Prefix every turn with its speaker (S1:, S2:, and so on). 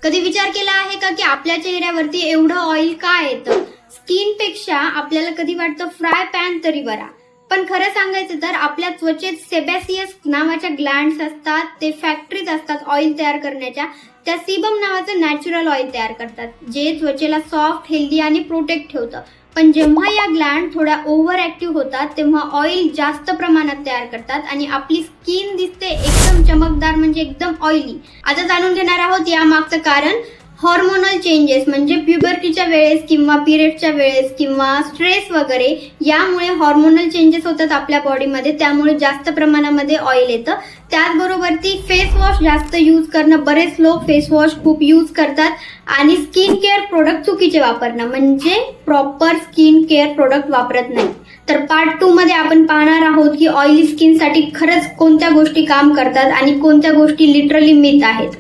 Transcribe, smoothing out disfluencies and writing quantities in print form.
S1: कधी विचार केला आहे का की आपल्या चेहऱ्यावरती एवढं ऑइल का येतं? स्किन पेक्षा आपल्याला कधी वाटतं फ्राय पॅन तरी बरा, पण खरं सांगायचं तर आपल्या त्वचेत सेबॅसियस नावाच्या ग्लँड्स असतात. ते फॅक्टरीज असतात ऑइल तयार करण्याच्या. त्या सीबम नावाचं नॅचरल ऑइल तयार करतात, जे त्वचेला सॉफ्ट, हेल्दी आणि प्रोटेक्ट ठेवतं. पण जेव्हा या ग्लँड थोड्या ओव्हर ऍक्टिव्ह होतात तेव्हा ऑइल जास्त प्रमाणात तयार करतात आणि आपली स्किन दिसते एकदम चमकदार, म्हणजे एकदम ऑइली. आता जाणून घेणार आहोत या मागचं कारण. हॉर्मोनल चेंजेस म्हणजे प्युबर्टीच्या वेळेस किंवा पिरियडच्या वेळेस किंवा स्ट्रेस वगैरे, यामुळे हॉर्मोनल चेंजेस होतात आपल्या बॉडीमध्ये, त्यामुळे जास्त प्रमाणामध्ये ऑइल येतं. त्याचबरोबर ती फेस वॉश जास्त यूज करणं, बरेच लोक फेस वॉश खूप यूज करतात आणि स्किन केअर प्रोडक्ट चुकीचे वापरणं, म्हणजे प्रॉपर स्किन केअर प्रोडक्ट वापरत नाही. तर पार्ट 2 मध्ये आपण पाहणार आहोत की ऑइली स्किनसाठी खरंच कोणत्या गोष्टी काम करतात आणि कोणत्या गोष्टी लिटरली मिथ आहेत.